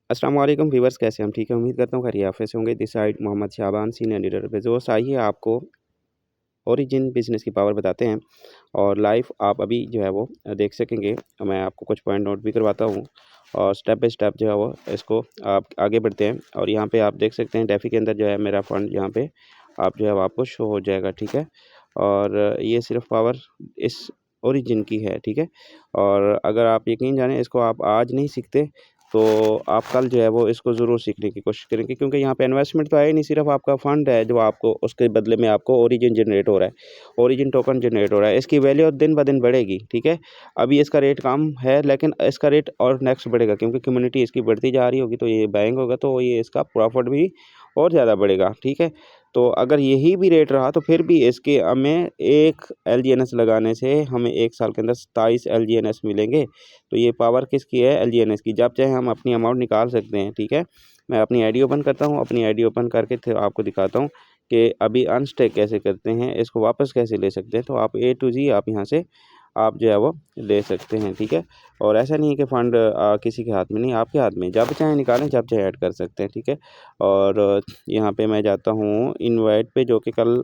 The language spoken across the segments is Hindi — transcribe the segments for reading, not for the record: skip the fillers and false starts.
अस्सलाम वालेकुम व्यूअर्स, कैसे हम ठीक है। उम्मीद करता हूँ खैरियत से होंगे। This side Mohammad Shaban senior leader Bezos. आइए आपको ओरिजिन बिजनेस की पावर बताते हैं और लाइव आप अभी जो है वो देख सकेंगे। मैं आपको कुछ पॉइंट नोट भी करवाता हूँ और स्टेप बाय स्टेप जो है वो इसको आप आगे बढ़ते हैं। और यहाँ पे आप देख सकते हैं डेफी के अंदर जो है मेरा फंड यहाँ पे आप जो है वो आपको शो हो जाएगा, ठीक है। और ये सिर्फ पावर इस ओरिजिन की है, ठीक है। और अगर आप यकीन जाने इसको आप आज नहीं सीखते तो आप कल जो है वो इसको ज़रूर सीखने की कोशिश करेंगे, क्योंकि यहाँ पे इन्वेस्टमेंट तो है ही नहीं, सिर्फ आपका फ़ंड है जो आपको उसके बदले में आपको ओरिजिन जनरेट हो रहा है, ओरिजिन टोकन जनरेट हो रहा है। इसकी वैल्यू दिन ब दिन बढ़ेगी, ठीक है। अभी इसका रेट कम है लेकिन इसका रेट और नेक्स्ट बढ़ेगा, क्योंकि कम्युनिटी इसकी बढ़ती जा रही होगी तो ये बाइंग होगा तो ये इसका प्रॉफिट भी और ज़्यादा बढ़ेगा, ठीक है। तो अगर यही भी रेट रहा तो फिर भी इसके हमें एक LGNS लगाने से हमें 1 साल के अंदर 27 LGNS मिलेंगे। तो ये पावर किसकी है? LGNS की। जब चाहे हम अपनी अमाउंट निकाल सकते हैं, ठीक है। मैं अपनी आईडी ओपन करता हूँ, अपनी आईडी ओपन करके फिर आपको दिखाता हूँ कि अभी अनस्टेक कैसे करते हैं, इसको वापस कैसे ले सकते हैं। तो आप A to Z आप यहाँ से आप जो है वो ले सकते हैं, ठीक है। और ऐसा नहीं है कि फ़ंड किसी के हाथ में नहीं, आपके हाथ में, जब चाहे निकालें, जब चाहे ऐड कर सकते हैं, ठीक है। और यहाँ पे मैं जाता हूँ इनवाइट पे, जो कि कल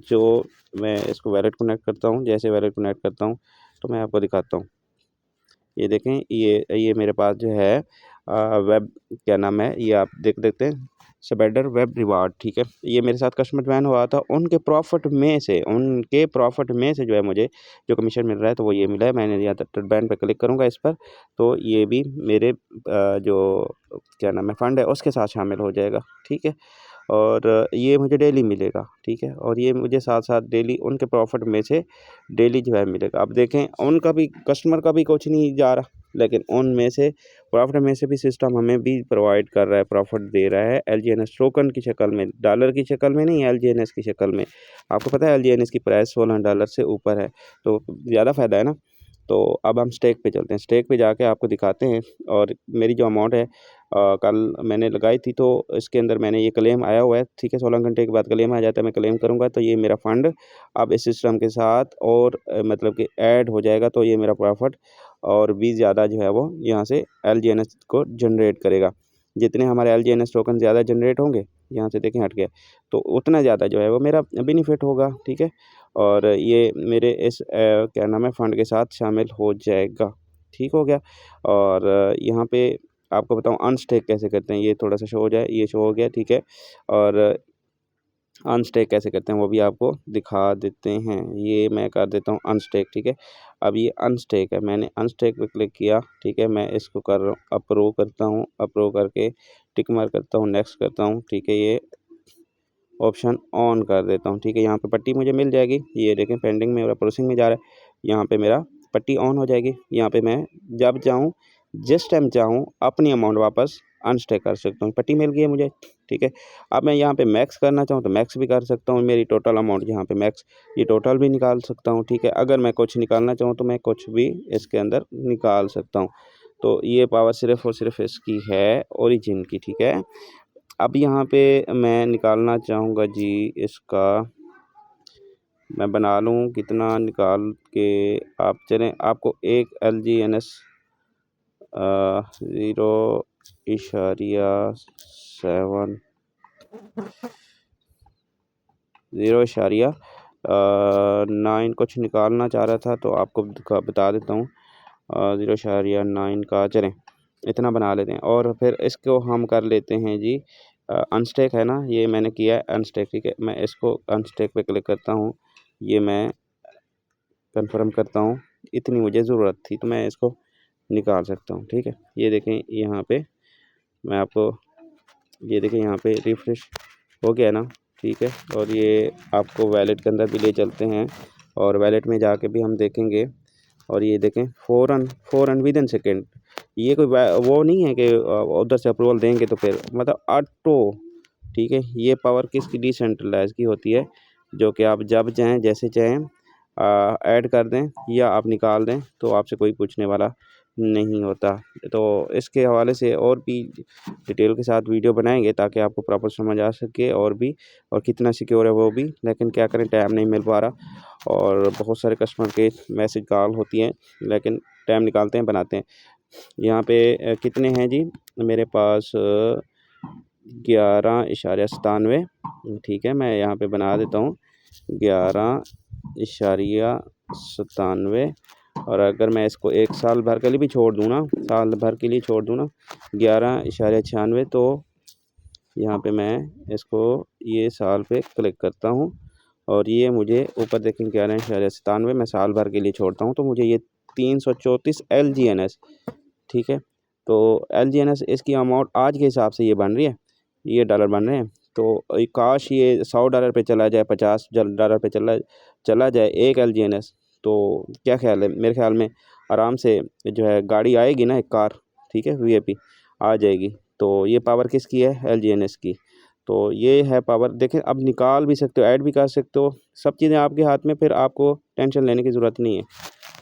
जो मैं इसको वैलेट कनेक्ट करता हूँ, जैसे वैलेट कनेक्ट करता हूँ तो मैं आपको दिखाता हूँ। ये देखें, ये मेरे पास जो है वेब क्या नाम है, ये आप देख सकते हैं स्पाइडर वेब रिवार्ड, ठीक है। ये मेरे साथ कस्टमर ज्वाइन हुआ था, उनके प्रॉफिट में से जो है मुझे जो कमीशन मिल रहा है तो वो ये मिला है। मैंने यहाँ तक बैंड पे क्लिक करूँगा इस पर तो ये भी मेरे जो क्या नाम है फ़ंड है उसके साथ शामिल हो जाएगा, ठीक है। और ये मुझे डेली मिलेगा, ठीक है। और ये मुझे साथ-साथ डेली उनके प्रॉफ़िट में से डेली जो है मिलेगा। अब देखें, उनका भी कस्टमर का भी कुछ नहीं जा रहा, लेकिन उनमें से प्रॉफ़िट में से भी सिस्टम हमें भी प्रोवाइड कर रहा है, प्रॉफ़िट दे रहा है LGNS टोकन की शक्ल में, डॉलर की शक्ल में नहीं, LGNS की शक्ल में। आपको पता है LGNS की प्राइस $16 से ऊपर है, तो ज़्यादा फ़ायदा है ना। तो अब हम स्टेक पे चलते हैं, स्टेक पे जाके आपको दिखाते हैं। और मेरी जो अमाउंट है कल मैंने लगाई थी तो इसके अंदर मैंने ये क्लेम आया हुआ है, ठीक है। 16 घंटे के बाद क्लेम आ जाता है, मैं क्लेम करूँगा तो ये मेरा फ़ंड अब इस सिस्टम के साथ और मतलब कि ऐड हो जाएगा, तो ये मेरा प्रॉफ़िट और भी ज़्यादा जो है वो यहाँ से LGNS को जनरेट करेगा। जितने हमारे LGNS टोकन ज़्यादा जनरेट होंगे, यहाँ से देखें हट गया, तो उतना ज़्यादा जो है वो मेरा बेनिफिट होगा, ठीक है। और ये मेरे इस क्या नाम है फ़ंड के साथ शामिल हो जाएगा, ठीक हो गया। और यहाँ पे आपको बताऊँ अनस्टेक कैसे करते हैं, ये थोड़ा-सा शो हो जाए, ये शो हो गया, ठीक है। और अनस्टेक कैसे करते हैं वो भी आपको दिखा देते हैं। ये मैं कर देता हूँ अनस्टेक, ठीक है। अब ये अनस्टेक है, मैंने अनस्टेक पे क्लिक किया, ठीक है। मैं इसको कर रहा हूँ, अप्रूव करता हूँ, अप्रूव करके टिक मार्क करता हूँ, नेक्स्ट करता हूँ, ठीक है। ये ऑप्शन ऑन कर देता हूँ, ठीक है। यहाँ पे पट्टी मुझे मिल जाएगी, ये देखें पेंडिंग में, मेरा प्रोसेसिंग में जा रहा है। यहाँ पे मेरा पट्टी ऑन हो जाएगी। यहाँ पे मैं जब चाहूँ, जिस टाइम चाहूँ अपनी अमाउंट वापस अनस्टेक कर सकता हूँ। पट्टी मिल गई है मुझे, ठीक है। अब मैं यहाँ पे मैक्स करना चाहूँ तो मैक्स भी कर सकता हूँ। मेरी टोटल अमाउंट यहाँ पे मैक्स, ये टोटल भी निकाल सकता हूँ, ठीक है। अगर मैं कुछ निकालना चाहूँ तो मैं कुछ भी इसके अंदर निकाल सकता हूँ। तो ये पावर सिर्फ़ और सिर्फ़ इसकी है ओरिजिन की, ठीक है। अब यहाँ पे मैं निकालना चाहूँगा जी इसका, मैं बना लूँ कितना निकाल के आप चलें, आपको एक LGNS 0.7 0.9 कुछ निकालना चाह रहा था तो आपको बता देता हूँ। 0.9 का चलें इतना बना लेते हैं और फिर इसको हम कर लेते हैं जी अनस्टेक है ना, ये मैंने किया है अनस्टेक, ठीक है। मैं इसको अनस्टेक पे क्लिक करता हूँ, ये मैं कंफर्म करता हूँ। इतनी मुझे ज़रूरत थी तो मैं इसको निकाल सकता हूँ, ठीक है। ये देखें यहाँ पे मैं आपको, ये देखें यहाँ पे रिफ्रेश हो गया ना, ठीक है। और ये आपको वैलेट के अंदर भी ले चलते हैं और वैलेट में जाके भी हम देखेंगे। और ये देखें फ़ौरन विदिन सेकेंड, ये कोई वो नहीं है कि उधर से अप्रूवल देंगे तो फिर मतलब ऑटो, ठीक है। ये पावर किसकी, डिसेंट्रलाइज की होती है, जो कि आप जब चाहें जैसे चाहें ऐड कर दें या आप निकाल दें तो आपसे कोई पूछने वाला नहीं होता। तो इसके हवाले से और भी डिटेल के साथ वीडियो बनाएंगे ताकि आपको प्रॉपर समझ आ सके और भी, और कितना सिक्योर है वो भी। लेकिन क्या करें, टाइम नहीं मिल पा रहा और बहुत सारे कस्टमर के मैसेज कॉल होती हैं, लेकिन टाइम निकालते हैं, बनाते हैं। यहाँ पे कितने हैं जी, मेरे पास 11.97। ठीक है, मैं यहाँ पे बना देता हूँ 11.97। और अगर मैं इसको 1 साल भर के लिए भी छोड़ दूँ ना, साल भर के लिए छोड़ दूँ ना 11.96, तो यहाँ पे मैं इसको ये साल पे क्लिक करता हूँ और ये मुझे ऊपर देखें 11.97 मैं साल भर के लिए छोड़ता हूँ तो मुझे ये 334 LGNS। ठीक है, तो LGNS इसकी अमाउंट आज के हिसाब से ये बन रही है, ये डॉलर बन रहे हैं। तो काश ये $100 पे चला जाए, $50 पे चला जाए एक LGNS, तो क्या ख्याल है? मेरे ख्याल में आराम से जो है गाड़ी आएगी ना, एक कार, ठीक है, VIP आ जाएगी। तो ये पावर किसकी है? LGNS की। तो ये है पावर। देखें, अब निकाल भी सकते हो, ऐड भी कर सकते हो, सब चीज़ें आपके हाथ में, फिर आपको टेंशन लेने की ज़रूरत नहीं है।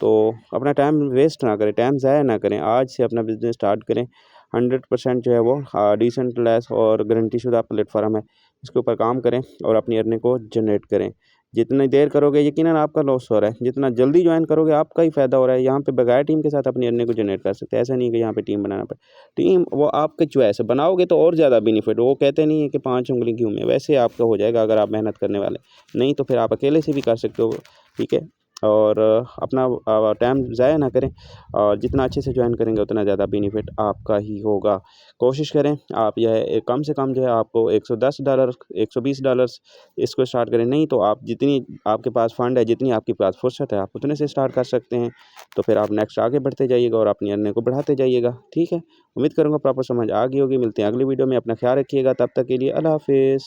तो अपना टाइम वेस्ट ना करें, टाइम ज़ाया ना करें, आज से अपना बिज़नेस स्टार्ट करें। 100% जो है वो डिसेंट्रलाइज़ और गारंटीशुदा प्लेटफ़ॉर्म है, इसके ऊपर काम करें और अपनी अर्निंग को जनरेट करें। जितनी देर करोगे यकीनन आपका लॉस हो रहा है, जितना जल्दी ज्वाइन करोगे आपका ही फ़ायदा हो रहा है। यहाँ पे बगैर टीम के साथ अपनी अर्निंग को जनरेट कर सकते हैं, ऐसा नहीं है कि यहाँ पे टीम बनाना पड़े। टीम वो आपकी चॉइस है, बनाओगे तो और ज़्यादा बेनिफिट। वो कहते नहीं है कि 5 उँगली घी में, वैसे आपका हो जाएगा अगर आप मेहनत करने वाले। नहीं तो फिर आप अकेले से भी कर सकते हो, ठीक है। और अपना टाइम ज़ाया ना करें, और जितना अच्छे से ज्वाइन करेंगे उतना ज़्यादा बेनिफिट आपका ही होगा। कोशिश करें आप यह कम से कम जो है आपको $110 $120 इसको स्टार्ट करें। नहीं तो आप जितनी आपके पास फंड है, जितनी आपके पास फुर्सत है, आप उतने से स्टार्ट कर सकते हैं। तो फिर आप नेक्स्ट आगे बढ़ते जाइएगा और अपनी अर्निंग को बढ़ाते जाइएगा। ठीक है, उम्मीद करूँगा प्रॉपर समझ आ गई होगी। मिलते हैं अगली वीडियो में, अपना ख्याल रखिएगा, तब तक के लिए अल्लाह हाफ़िज़।